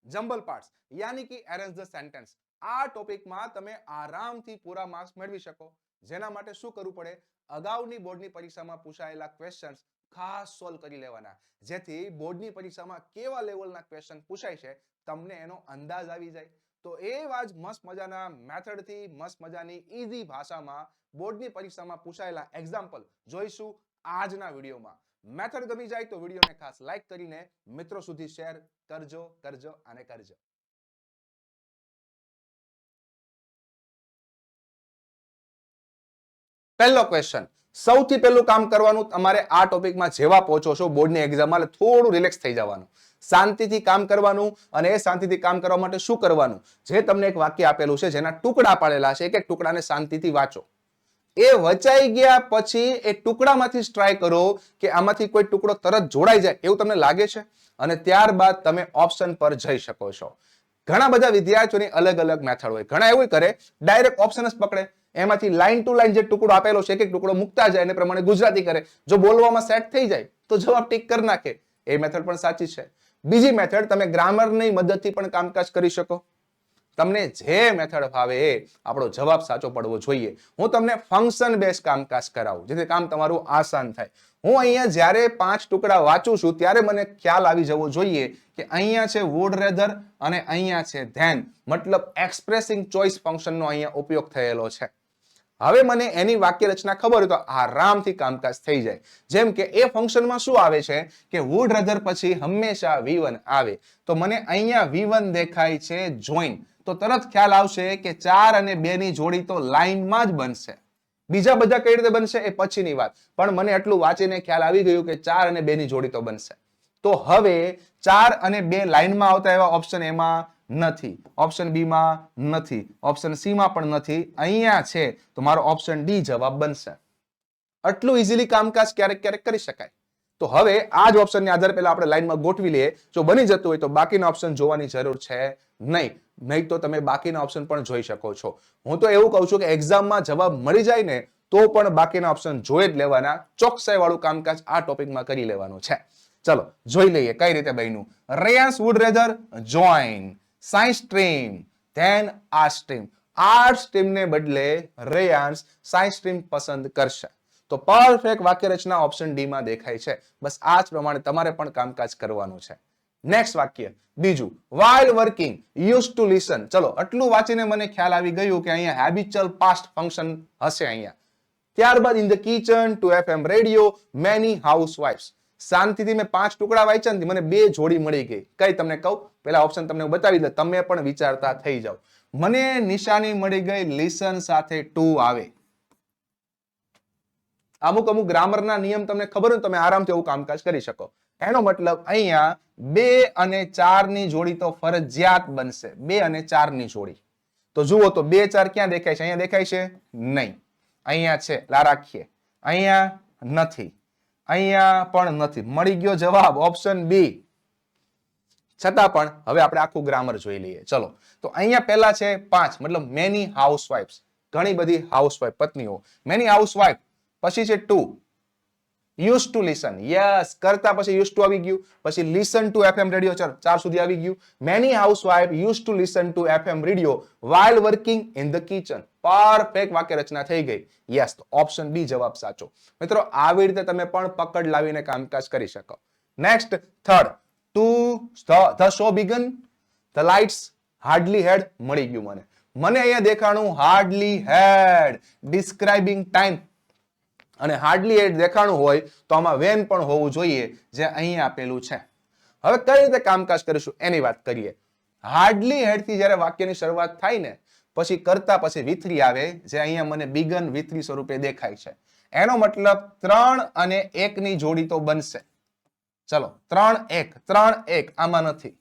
Jumble parts યાની કે arrange the sentence. આ ટોપિકમાં તમે આરામથી પૂરા માર્ક્સ મેળવી શકો. જેના માટે શું કરવું પડે, અગાઉની બોર્ડની પરીક્ષામાં પૂછાયેલા ક્વેશ્ચન્સ ખાસ સોલ્વ કરી લેવાના, જેથી બોર્ડની પરીક્ષામાં કેવા લેવલના ક્વેશ્ચન પૂછાય છે તમને એનો અંદાજ આવી જાય. તો એવા જ મસ્ત મજાના મેથડથી મસ્ત મજાની ઈઝી ભાષામાં બોર્ડની પરીક્ષામાં પૂછાયેલા એક્ઝામ્પલ જોઈશું આજના વિડીયોમાં. મેથડ ગમી જાય તો વિડીયોને ખાસ લાઈક કરીને મિત્રો સુધી શેર કરજો કરજો અને કરજો. પહેલો ક્વેશ્ચન, સૌથી પહેલું કામ કરવાનું તમારે આ ટોપિકમાં જેવા પહોંચો છો બોર્ડની એક્ઝામમાં થોડું રિલેક્સ થઈ જવાનું, શાંતિથી કામ કરવાનું. અને એ શાંતિથી કામ કરવા માટે શું કરવાનું, જે તમને એક વાક્ય આપેલું છે જેના ટુકડા પાડેલા છે, એક એક ટુકડાને શાંતિથી વાંચો. એ વચાઈ ગયા પછી એ ટુકડામાંથી ટ્રાય કરો કે આમાંથી કોઈ ટુકડો તરત જોડાઈ જાય એવું તમને લાગે છે, અને ત્યારબાદ તમે ઓપ્શન પર જઈ શકો છો. ઘણા બધા વિદ્યાર્થીઓની અલગ અલગ મેથડ હોય. ઘણા એવું કરે ડાયરેક્ટ ઓપ્શન જ પકડે, એમાંથી લાઈન ટુ લાઈન જે ટુકડો આપેલો છે એક એક ટુકડો મૂકતા જાય અને પ્રમાણે ગુજરાતી કરે. જો બોલવામાં સેટ થઈ જાય તો જવાબ ટીક કરી નાખે. એ મેથડ પણ સાચી છે. બીજી મેથડ, તમે ગ્રામરની મદદથી પણ કામકાજ કરી શકો. તમને જે મેથડ ફાવે એ આપણો જવાબ સાચો પડવો જોઈએ. હું તમને ફંક્શન બેઝ કામકાજ કરાવું જેથી કામ તમારું આસાન થાય. હું અહીંયા જ્યારે 5 ટુકડા વાંચું છું ત્યારે મને ખ્યાલ આવી જવો જોઈએ કે અહીંયા છે વુડ રેધર અને અહીંયા છે ધેન, મતલબ એક્સપ્રેસિંગ ચોઇસ ફંક્શનનો અહીંયા ઉપયોગ થયેલો છે. હવે મને એની વાક્ય રચના ખબર હોય તો આરામથી કામકાજ થઈ જાય. જેમ કે એ ફંક્શનમાં શું આવે છે કે વુડ રેધર પછી હંમેશા V1 આવે, તો મને અહીંયા V1 દેખાય છે જોઈન, તો તરત ખ્યાલ આવશે કે 4 અને 2 ની જોડી તો લાઈનમાં જ બનશે. બીજા બધા કઈ રીતે બનશે એ પછીની વાત, પણ મને એટલું વાંચીને ખ્યાલ આવી ગયું કે 4 અને 2 ની જોડી તો બનશે. તો હવે 4 અને 2 લાઈનમાં આવતા એવા ઓપ્શન એમાં નથી, ઓપ્શન બી માં નથી, ઓપ્શન સી માં પણ નથી, અહીંયા છે, તો મારો ઓપ્શન ડી જવાબ બનશે. આટલું ઇઝીલી કામકાજ ક્યારેક ક્યારેક કરી શકાય. તો હવે આ જ ઓપ્શનને આધારે પહેલા આપણે લાઈનમાં ગોઠવી લઈએ. જો બની જતું હોય તો બાકીના ઓપ્શન જોવાની જરૂર છે નહીં તો તમે બાકીના ઓપ્શન પણ જોઈ શકો છો. હું તો એવું કહું છું કે એક્ઝામમાં જવાબ મળી જાય ને તો પણ બાકીના ઓપ્શન જોઈ જ લેવાના. ચોકસાઈ વાળું કામકાજ આ ટોપિકમાં કરી લેવાનું છે. ચલો જોઈ લઈએ કઈ રીતે બન્યું. Reyansh would rather join science stream than arts stream. Arts સ્ટ્રીમને બદલે રેયાન્સ સાયન્સ સ્ટ્રીમ પસંદ કરશે. તો પરફેક્ટ વાક્ય રચના ઓપ્શન ડી માં દેખાય છે. બસ આ જ પ્રમાણે તમારે પણ કામકાજ કરવાનું છે. નેક્સ્ટ વાક્ય બીજું, while working used to listen. ચલો આટલું વાંચીને મને ખ્યાલ આવી ગયું કે અહીંયા habitual past function હશે અહીંયા. ત્યારબાદ in the kitchen to FM radio many housewives. શાંતિથી મેં 5 ટુકડા વાંચ્યા ને મને 2 જોડી મળી ગઈ. કઈ તમને કહું, પેલા ઓપ્શન તમને બતાવી દે, તમે પણ વિચારતા થઈ જાવ. મને નિશાની મળી ગઈ listen સાથે to આવે. અમુક ગ્રામરના નિયમ તમને ખબર હોય તમે આરામથી એવું કામકાજ કરી શકો. એનો મતલબ અહીંયા 2 અને 4 ની જોડી તો ફરજિયાત બનશે. 2 અને 4 ની જોડી તો જુઓ તો 2 4 ક્યાં દેખાય છે? અહીંયા દેખાય છે નહીં, અહીંયા છે, લા રાખીએ, અહીંયા નથી, અહીંયા પણ નથી. મળી ગયો જવાબ ઓપ્શન બી. છતાં પણ હવે આપણે આખું ગ્રામર જોઈ લઈએ. ચલો તો અહીંયા પહેલા છે 5, મતલબ મેની હાઉસવાઇફ્સ, ઘણી બધી હાઉસવાઇફ પત્નીઓ. મેની હાઉસવાઇફ પછી છે 2 used to listen. યસ, કરતા પછી used to આવી ગયું, પછી listen to FM રેડિયો, ચલો 4 સુધી આવી ગયું. many housewives used to listen to FM radio while working in the kitchen. Perfect વાક્ય રચના થઈ ગઈ. યસ, તો ઓપ્શન બી જવાબ સાચો. મિત્રો આવી રીતે તમે પણ પકડ લાવીને કામકાજ કરી શકો. Next third, to the show began, the lights hardly had. મળી ગયું મને અહીંયા દેખાણું hardly had, describing time, અને હાર્ડલી એડ દેખાણું હોય તો આમાં વેન પણ હોવું જોઈએ જે અહીં આપેલું છે. હવે કઈ રીતે કામકાજ કરીશું એની વાત કરીએ. હાર્ડલી હેડ થી જ્યારે વાક્યની શરૂઆત થાય ને પછી કરતા પછી V3 આવે, જે અહીંયા મને બિગન V3 સ્વરૂપે દેખાય છે. એનો મતલબ 3 અને 1 ની જોડી તો બનશે. ચલો 3 1 આમાં નથી,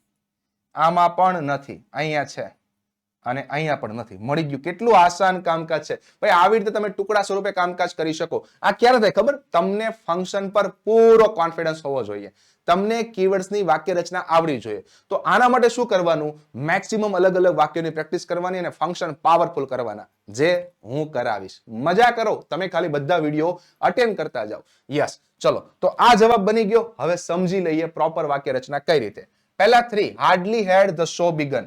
આમાં પણ નથી, અહીંયા છે અને અહીંયા પણ નથી. મળી ગયું. કેટલું આસાન કામકાજ છે ભાઈ. આવી રીતે તમે ટુકડા સ્વરૂપે કામકાજ કરી શકો. આ ક્યારે થાય ખબર? તમને ફંક્શન પર પૂરો કોન્ફિડન્સ હોવો જોઈએ, તમને કીવર્ડ્સની વાક્ય રચના આવડવી જોઈએ. તો આના માટે શું કરવાનું? મેક્સિમમ અલગ અલગ વાક્યોની પ્રેક્ટિસ કરવાની અને ફંક્શન પાવરફુલ કરવાના, જે હું કરાવીશ. મજા કરો તમે, ખાલી બધા વિડીયો અટેન્ડ કરતા જાઓ. યસ, ચલો તો આ જવાબ બની ગયો. હવે સમજી લઈએ પ્રોપર વાક્ય રચના કઈ રીતે. પહેલા 3 hardly had the show begin.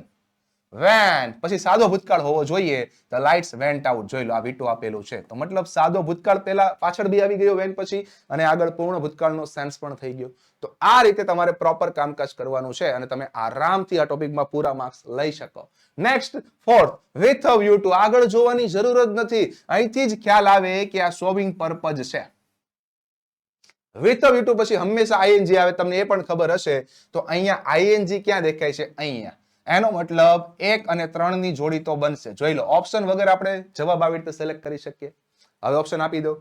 When પછી સાદો ભૂતકાળ હોવો જોઈએ. The lights went out. જોઈ લો આ V2 આપેલું છે તો મતલબ સાદો ભૂતકાળ પહેલા પાછળ બી આવી ગયો વેન પછી અને આગળ પૂર્ણ ભૂતકાળનો સેન્સ પણ થઈ ગયો. તો આ રીતે તમારે પ્રોપર કામકાજ કરવાનું છે અને તમે આરામથી આ ટોપિકમાં પૂરા માર્ક્સ લઈ શકો. Next 4th with a view two. આગળ જોવાની જરૂર જ નથી. અહીંથી જ ખ્યાલ આવે કે આ સોવિંગ પર્પઝ છે. વિથ અ વ્યૂ ટુ પછી હંમેશા ing આવે. તમને એ પણ ખબર હશે તો અહીંયા ing ક્યાં દેખાય છે? અહીંયા. એનો મતલબ 1 અને 3 ની જોડી તો બનશે. જોઈ લો ઓપ્શન વગર આપણે જવાબ આવી રીતે સિલેક્ટ કરી શકીએ. હવે ઓપ્શન આપી દો.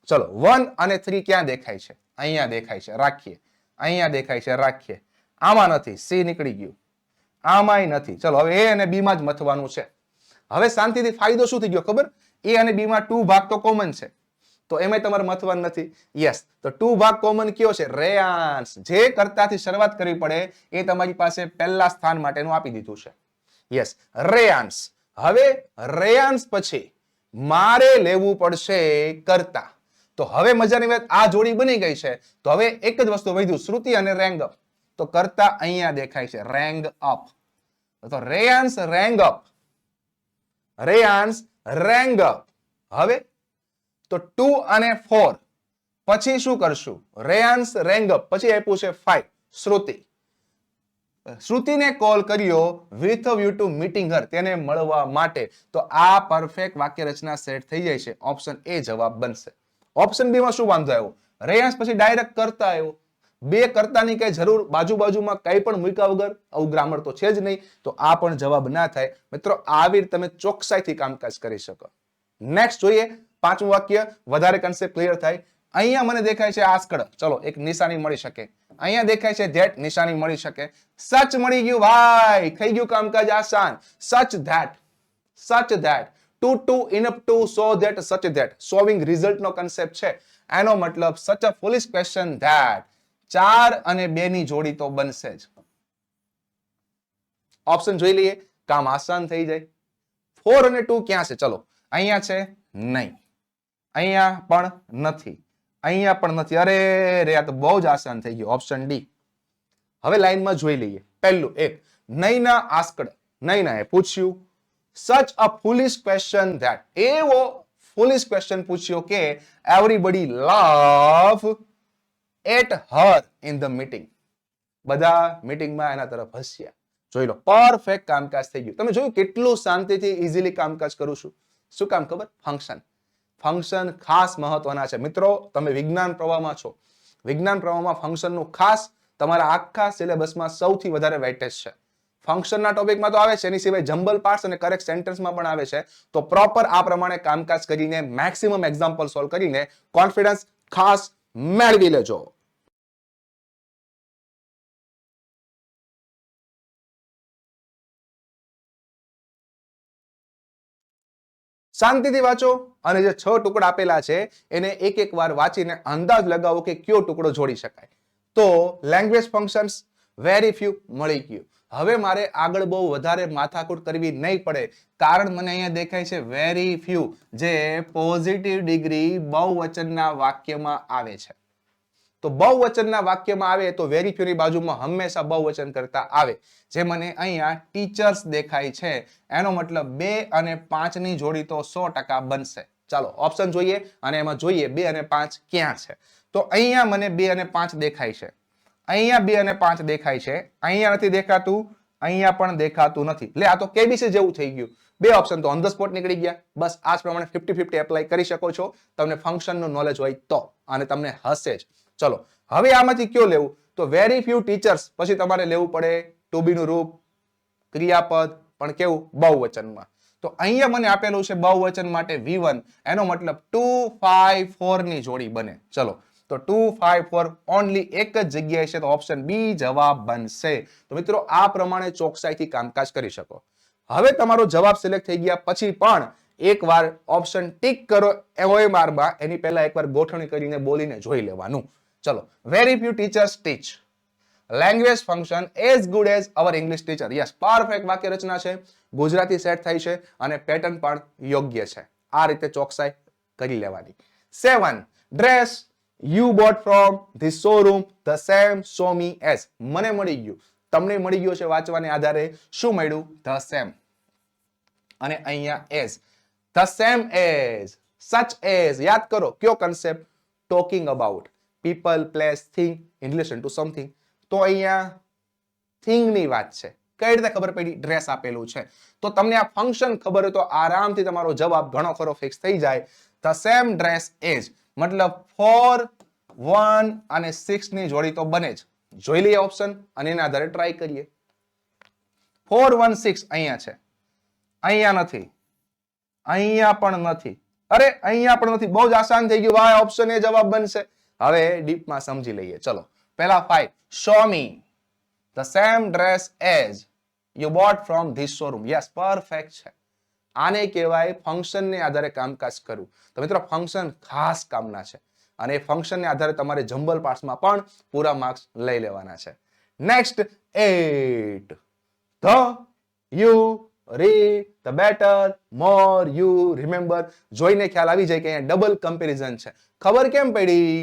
ચલો 1 અને 3 ક્યાં દેખાય છે? અહીંયા દેખાય છે, રાખીએ. અહીંયા દેખાય છે, રાખીએ. આમાં નથી, C નીકળી ગયું. આમાંય નથી. ચલો હવે A અને B માં જ મથવાનું છે. હવે શાંતિથી ફાયદો શું થઈ ગયો ખબર? A અને B માં 2 ભાગ તો કોમન છે તો એમાં તમારે મથવાનું નથી. યસ, તો 2 ભાગ કોમન કયો છે? રેયાન્સ. જે કર્તાથી શરૂઆત કરવી પડે એ તમારી પાસે પહેલા સ્થાન માટેનું આપી દીધું છે. યસ, રેયાન્સ. હવે રેયાન્સ પછી મારે લેવું પડશે કર્તા. તો હવે મજાની વાત, આ જોડી બની ગઈ છે તો હવે એક જ વસ્તુ વધ્યું, શ્રુતિ અને રેંગ અપ. તો કર્તા અહીંયા દેખાય છે, રેંગ અપ. તો રેયાન્સ રેંગ અપ. રેયાન્સ રેંગ અપ. હવે તો 2 અને 4 પછી શું કરશું? રેયાન્સ રેંગ અપ પછી આપ્યું છે 5 શ્રુતિ. શ્રુતિને કોલ કર્યો with a view to meeting her, તેને મળવા માટે. તો આ પરફેક્ટ વાક્ય રચના સેટ થઈ જાય છે. ઓપ્શન એ જવાબ બનશે. ઓપ્શન બી માં શું વાંધો આવ્યો? રેયાન્સ પછી ડાયરેક્ટ કરતા આવ્યો. બે કરતાની કઈ જરૂર બાજુમાં કઈ પણ મૂક્યા વગર, આવું ગ્રામર તો છે જ નહીં. તો આ પણ જવાબ ના થાય. મિત્રો આવી તમે ચોકસાઈથી કામકાજ કરી શકો. નેક્સ્ટ જોઈએ 5મું વાક્ય, વધારે કન્સેપ્ટ ક્લિયર થાય. અહીંયા મને દેખાય છે આસ્કડ. ચલો એક નિશાની મળી શકે. અહીંયા દેખાય છે ધેટ, નિશાની મળી શકે. સચ મળી ગયું ભાઈ, થઈ ગયું કામકાજ આસાન. Such that, such that. Too enough to so that, such that. Solving result નો કન્સેપ્ટ છે. એનો મતલબ સચ અ ફુલિશ ક્વેશ્ચન ધેટ. 4 અને 2 ની જોડી તો બનશે જ. ઓપ્શન જોઈ લઈએ, કામ આસાન થઈ જાય. 4 અને 2 ક્યાં છે? ચલો અહીંયા છે, નહીં. અહીંયા પણ નથી, અહીંયા પણ નથી. અરે રે, આ તો બહુ જ આસાન થઈ ગયું. Option D. હવે લાઈનમાં જોઈ લઈએ. પહેલું એક, નૈના આસ્કડ. નૈનાએ પૂછ્યું સચ અ ફુલિશ ક્વેશ્ચન ધેટ. એવો ફુલિશ ક્વેશ્ચન પૂછ્યો કે everybody laugh at her in the meeting. બધા મીટિંગમાં એના તરફ હસ્યા. જોઈ લો પરફેક્ટ કામકાજ થઈ ગયું. તમે જોયું કેટલું શાંતિથી ઇઝીલી કામકાજ કરું છું. શું કામ ખબર? ફંક્શન. ફંક્શન ખાસ મહત્વના છે. મિત્રો તમે વિજ્ઞાન પ્રવાહમાં છો. વિજ્ઞાન પ્રવાહમાં ફંક્શનનું ખાસ તમારા આખા સિલેબસમાં સૌથી વધારે વેઇટેજ છે. ફંક્શનના ટોપિકમાં તો આવે છે, એની સિવાય જમ્બલ પાર્ટ્સ અને કરેક્ટ સેન્ટેન્સમાં પણ આવે છે. તો પ્રોપર આ પ્રમાણે કામકાજ કરીને મેક્સિમમ એક્ઝામ્પલ સોલ્વ કરીને કોન્ફિડન્સ ખાસ મેળવી લેજો. શાંતિથી વાંચો અને જે 6 ટુકડા આપેલા છે એને એક એક વાર વાંચીને અંદાજ લગાવો કે કયો ટુકડો જોડી શકાય. તો લેંગ્વેજ ફંક્શન્સ વેરી ફ્યુ મળી ગયું. હવે મારે આગળ બહુ વધારે માથાકૂટ કરવી નહીં પડે, કારણ મને અહીંયા દેખાય છે વેરી ફ્યુ, જે પોઝિટિવ ડિગ્રી બહુવચનના વાક્યમાં આવે છે. તો બહુવચનના વાક્યમાં આવે તો વેરી ફ્યુની બાજુમાં હંમેશા બહુવચન કરતા આવે. જે મને અહીંયા ટીચર્સ દેખાય છે, એનો મતલબ 2 અને 5 ની જોડી તો 100% બનશે. ચાલો ઓપ્શન જોઈએ અને એમાં જોઈએ 2 અને 5 ક્યાં છે. તો અહીંયા મને 2 અને 5 દેખાય છે. અહીંયા 2 અને 5 દેખાય છે. અહીંયા નથી દેખાતું, અહીંયા પણ દેખાતું નથી. એટલે આ તો કેબીસી જેવું થઈ ગયું. 2 ઓપ્શન તો ઓન ધ સ્પોટ નીકળી ગયા. બસ આ જ પ્રમાણે 50-50 એપ્લાય કરી શકો છો તમને ફંક્શનનું નોલેજ હોય તો, અને તમને હશે જ. ચલો હવે આમાંથી કયો લેવું? તો વેરી ફ્યુ ટીચર્સ પછી તમારે લેવું પડે ટુ બી નું રૂપ, ક્રિયાપદ, પણ કેવું? બહુવચનમાં. તો અહીંયા મને આપેલું છે બહુવચન માટે V1, એનો મતલબ 2, 5, 4 ની જોડી બને. ચલો તો 2, 5, 4 ઓનલી એક જ જગ્યાએ છે, તો ઓપ્શન બી જવાબ બનશે. તો મિત્રો આ પ્રમાણે ચોકસાઈથી કામકાજ કરી શકો. હવે તમારો જવાબ સિલેક્ટ થઈ ગયા પછી પણ એકવાર ઓપ્શન ટીક કરો OMR માં, એની પહેલા એકવાર ગોઠવણી કરીને બોલીને જોઈ લેવાનું. ચલો very few teachers teach language function as good as our English teacher. Yes, perfect વાક્ય રચના છે. ગુજરાતી સેટ થાય છે અને પેટર્ન પણ યોગ્ય છે. આ રીતે ચોકસાઈ કરી લેવાની. 7 dress you bought from the showroom the same so me as. મને મળી ગયું, તમને મળી ગયું છે વાંચવાને આધારે. શું મળ્યું? The same. અને અહીંયા as, the same as, such as. યાદ કરો કયો concept? Talking about people, place, thing in relation to something. તો અહીંયા થિંગ ની વાત છે. કઈ રીતે ખબર પડી? ડ્રેસ આપેલું છે. તો તમને આ ફંક્શન ખબર હોય તો આરામથી તમારો જવાબ ઘણો ખરો ફિક્સ થઈ જાય. ધ સેમ ડ્રેસ એઝ મતલબ 4, 1 અને 6 ની જોડી તો બને જ. જોઈ લઈએ ઓપ્શન અને એના આધારે ટ્રાય કરીએ. 4, 1, 6 અહીંયા છે, અહીંયા નથી, અહીંયા પણ નથી, અરે અહીંયા પણ નથી. બહુ જ આસાન થઈ ગયું ભાઈ, ઓપ્શન એ જવાબ બનશે. હવે ડીપમાં સમજી લઈએ. ચલો પહેલા 5, show me the same dress as you bought from this showroom. yes, perfect છે. આને કહેવાય ફંક્શનને આધારે કામકાજ કરવું. તો મિત્રો ફંક્શન ખાસ કામના છે અને એ ફંક્શનને આધારે તમારે જમ્બલ પાર્ટ્સમાં પણ પૂરા માર્ક્સ લઈ લેવાના છે. Next 8, the you read the better more you remember. જોઈને ખ્યાલ આવી જાય કે અહીંયા ડબલ કમ્પેરિઝન છે. ખબર કેમ પડી?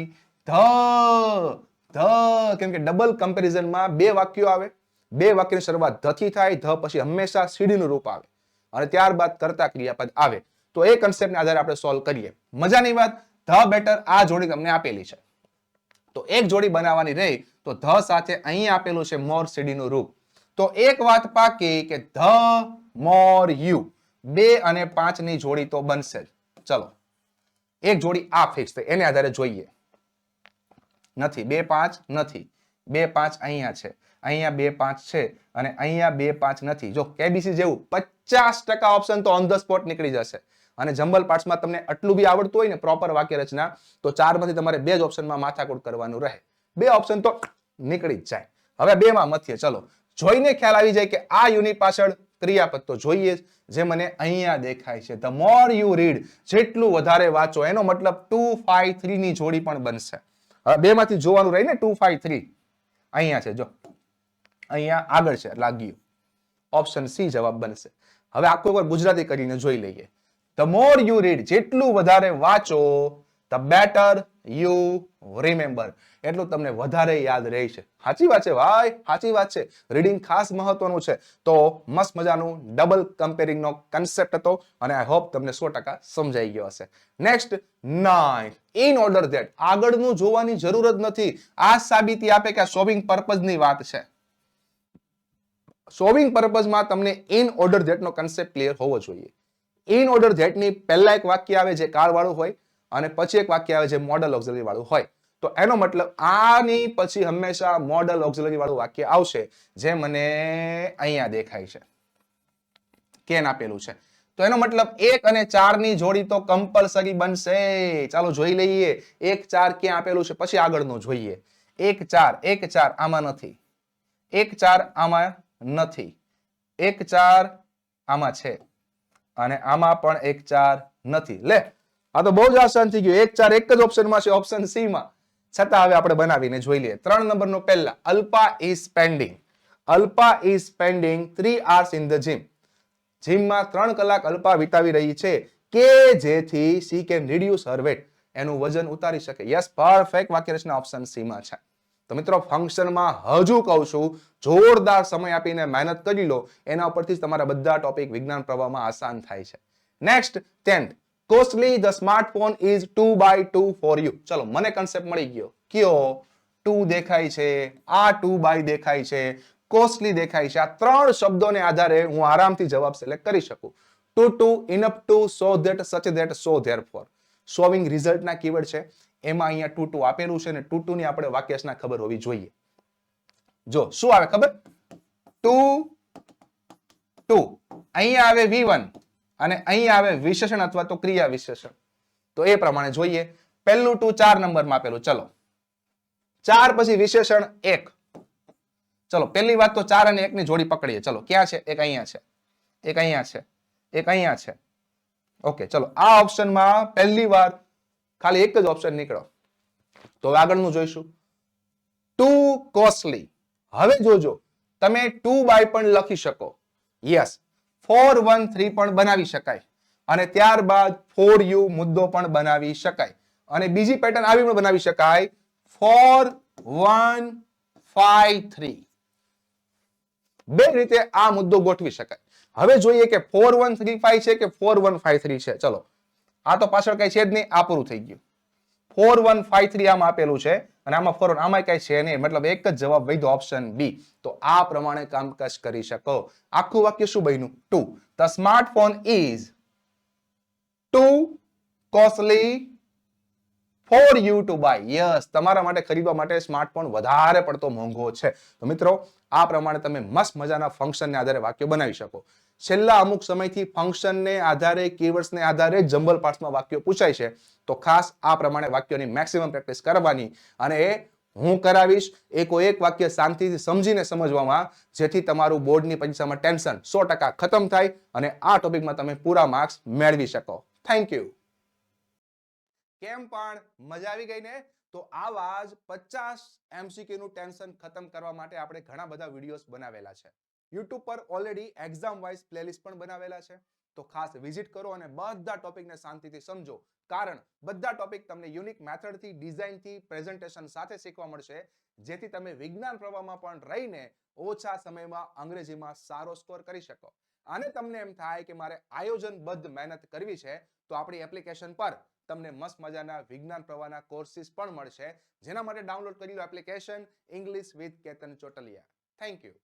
કેમ કે ડબલ કમ્પેરિઝનમાં બે વાક્યો આવે, બે વાક્યની શરૂઆત ધ થી થાય. ધ પછી હંમેશા સીડીનું રૂપ આવે અને ત્યારબાદ કર્તા ક્રિયાપદ આવે. તો એ કન્સેપ્ટને આધારે આપણે સોલ્વ કરીએ. મજાની વાત, ધ બેટર આ જોડી તમને આપેલી છે તો એક જોડી બનાવવાની રહી. તો ધ સાથે અહીં આપેલું છે મોર સીડીનું રૂપ. તો એક વાત પાકી કે ધ મોર યુ 2 અને 5 ની જોડી તો બનશે જ. ચલો એક જોડી આ ફિક્સ થઈ, એને આધારે જોઈએ. નથી 2, 5 નથી. 2, 5 અહીંયા છે, અહીંયા 2, 5 છે અને અહીંયા 2, 5 નથી. જો કેબીસી જેવું 50% ઓપ્શન તો ઓન ધ સ્પોટ નીકળી જશે. અને જમ્બલ પાર્ટ્સમાં તમને આટલું બી આવડતું હોય ને પ્રોપર વાક્ય રચના, તો 4 માંથી તમારે 2 જ ઓપ્શનમાં માથાકૂટ કરવાનું રહે. 2 ઓપ્શન તો નીકળી જ જાય. હવે 2 માં મથીએ. ચલો જોઈને ખ્યાલ આવી જાય કે આ યુની પાછળ ક્રિયાપદ તો જોઈએ જ, જે મને અહીંયા દેખાય છે. ધ મોર યુ રીડ, જેટલું વધારે વાંચો, એનો મતલબ 2, 5, 3 ની જોડી પણ બનશે. હવે 2 માંથી જોવાનું રહી ને 2, 5, 3 અહીંયા છે. જો અહીંયા આગળ છે, લાગ્યું. ઓપ્શન સી જવાબ બનશે. હવે આખું એકવાર ગુજરાતી કરીને જોઈ લઈએ. ધ મોર યુ રીડ, જેટલું વધારે વાંચો, ધ બેટર યુ રિમેમ્બર, એટલું તમને વધારે યાદ રહેશે. સાચી વાત છે ભાઈ, સાચી વાત છે. રીડિંગ ખાસ મહત્વનું છે. તો મસ્ત મજાનું ડબલ કમ્પેરિંગ નો કન્સેપ્ટ હતો અને આઈ હોપ તમને 100% સમજાઈ ગયો હશે. Next 9, in order that. આગળનું જોવાની જરૂર જ નથી. આ સાબિતી આપે કે આ શોવિંગ પર્પઝ ની વાત છે. શોવિંગ પર્પઝમાં તમને ઇન ઓર્ડર ધેટ નો કન્સેપ્ટ ક્લિયર હોવો જોઈએ. ઇન ઓર્ડર ધેટ ની પહેલા એક વાક્ય આવે જે કાળ વાળું હોય અને પછી એક વાક્ય આવે જે મોડલ ઓક્ઝિલરી વાળું હોય. તો એનો મતલબ આની પછી હંમેશા મોડલ ઓક્ઝિલરી વાળું વાક્ય આવશે, જે મને અહીંયા દેખાય છે. કેન આપેલું છે. તો એનો મતલબ 1 અને 4 ની જોડી તો કમ્પલસરી બનશે. ચાલો જોઈ લઈએ. 1, 4 ક્યાં આપેલું છે, પછી આગળનું જોઈએ. 1, 4, 1, 4 આમાં નથી. 1, 4 આમાં નથી. 1, 4 આમાં છે અને આમાં પણ 1, 4 નથી. લે, આ તો બહુ જ આસાન થઈ ગયું. 1, 4 એક જ ઓપ્શનમાં છે, ઓપ્શન સી માં. છતાં હવે આપણે બનાવીને જોઈ લઈએ. 3 નંબરનો પહેલા, Alpa is spending. Alpa is spending 3 hours in the gym. જીમમાં 3 કલાક અલ્પા વિતાવી રહી છે કે જેથી she can reduce her weight, એનું વજન ઉતારી શકે. યસ, પરફેક્ટ વાક્ય રચના ઓપ્શન સી માં છે. તો મિત્રો ફંક્શનમાં હજુ કહું છું, જોરદાર સમય આપીને મહેનત કરી લો. એના ઉપરથી જ તમારા બધા ટોપિક વિજ્ઞાન પ્રવાહમાં આસાન થાય છે. Next 10, costly the smartphone is 2/2 for you. ચલો મને કન્સેપ્ટ મળી ગયો. કયો? 2 દેખાય છે, આ 2/2 દેખાય છે, કોસ્ટલી દેખાય છે. આ 3 શબ્દોને આધારે હું આરામથી જવાબ સિલેક્ટ કરી શકું. Too, enough to, so that, such that, so therefore. Showing રિઝલ્ટના કીવર્ડ છે. એમાં અહીંયા 2 આપેલું છે ને 2 ની આપણે વાક્યરચના ખબર હોવી જોઈએ. જો શું આવે ખબર? 2 અહીંયા આવે V1 અને અહીંયા આવે વિશેષણ અથવા તો ક્રિયા વિશેષણ. તો એ પ્રમાણે જોઈએ. પહેલું 2 4 નંબરમાં આપેલું. ચલો 4 પછી વિશેષણ 1. ચલો પહેલી વાત તો 4 અને 1 ની જોડી પકડીએ. ચલો ક્યાં છે? એક અહીંયા છે, એક અહીંયા છે, એક અહીંયા છે. ઓકે, ચલો આ ઓપ્શનમાં પહેલી વાર ખાલી એક જ ઓપ્શન નીકળો. તો આગળનું જોઈશું. 2 કોસ્ટલી. હવે જોજો, તમે 2/2 પણ લખી શકો. યસ, 4, 1, 3 પણ બનાવી શકાય અને ત્યારબાદ 4U મુદ્દો પણ બનાવી શકાય. અને બીજી પેટર્ન આવી પણ બનાવી શકાય 4 1 5 3. બે રીતે આ મુદ્દો ગોઠવી શકાય. હવે જોઈએ કે 4 1 3 5 છે કે 4 1 5 3 છે. ચલો, આ તો પાછળ કઈ છે જ નહીં, આ પૂરું થઈ ગયું. 4 1 5 3 આમાં આપેલું છે અને આમાં 4 1 આમાં કઈ છે નહીં, મતલબ એક જ જવાબ વધ્યો, ઓપ્શન બી. તો આ પ્રમાણે કામકાજ કરી શકો. આખું વાક્ય શું બન્યું? To the smartphone is too costly for you to buy. Yes, તમારા માટે ખરીદવા માટે સ્માર્ટફોન વધારે પડતો મોંઘો છે. તો મિત્રો, આ પ્રમાણે તમે મસ્ત મજાના ફંક્શનને આધારે વાક્યો બનાવી શકો. છેલ્લા અમુક સમયથી ફંક્શનને આધારે, કીવર્ડ્સને આધારે જંબલ પાર્ટ્સમાં વાક્યો પૂછાય છે. તો ખાસ આ પ્રમાણે વાક્યોની મેક્સિમમ પ્રેક્ટિસ કરવાની, અને એ હું કરાવીશ એક વાક્ય શાંતિથી સમજીને સમજવામાં, જેથી તમારું બોર્ડની પરીક્ષામાં ટેન્શન 100% ખતમ થાય અને આ ટોપિકમાં તમે પૂરા માર્ક્સ મેળવી શકો. Thank you. કેમ પણ મજા આવી ગઈ ને? તો આવા જ 50 MCQ નું ટેન્શન ખતમ કરવા માટે આપણે ઘણા બધા વિડીયોઝ બનાવેલા છે. YouTube પર ઓલરેડી એક્ઝામ વાઇઝ પ્લેલિસ્ટ પણ બનાવેલા છે. તો ખાસ વિઝિટ કરો અને બધા ટોપિકને શાંતિથી સમજો, કારણ બધા ટોપિક તમને યુનિક મેથડથી, ડિઝાઇનથી, પ્રેઝન્ટેશન સાથે શીખવા મળશે, જેથી તમે વિજ્ઞાન પ્રવાહમાં પણ રહીને ઓછા સમયમાં અંગ્રેજીમાં સારો સ્કોર કરી શકો. અને તમને એમ થાય કે મારે આયોજનબદ્ધ મહેનત કરવી છે, તો આપણી એપ્લિકેશન પર તમને મસ્ત મજાના વિજ્ઞાન પ્રવાહના કોર્સિસ પણ મળશે, જેના માટે ડાઉનલોડ કરી લો application English with Ketan Chotaliya. Thank you.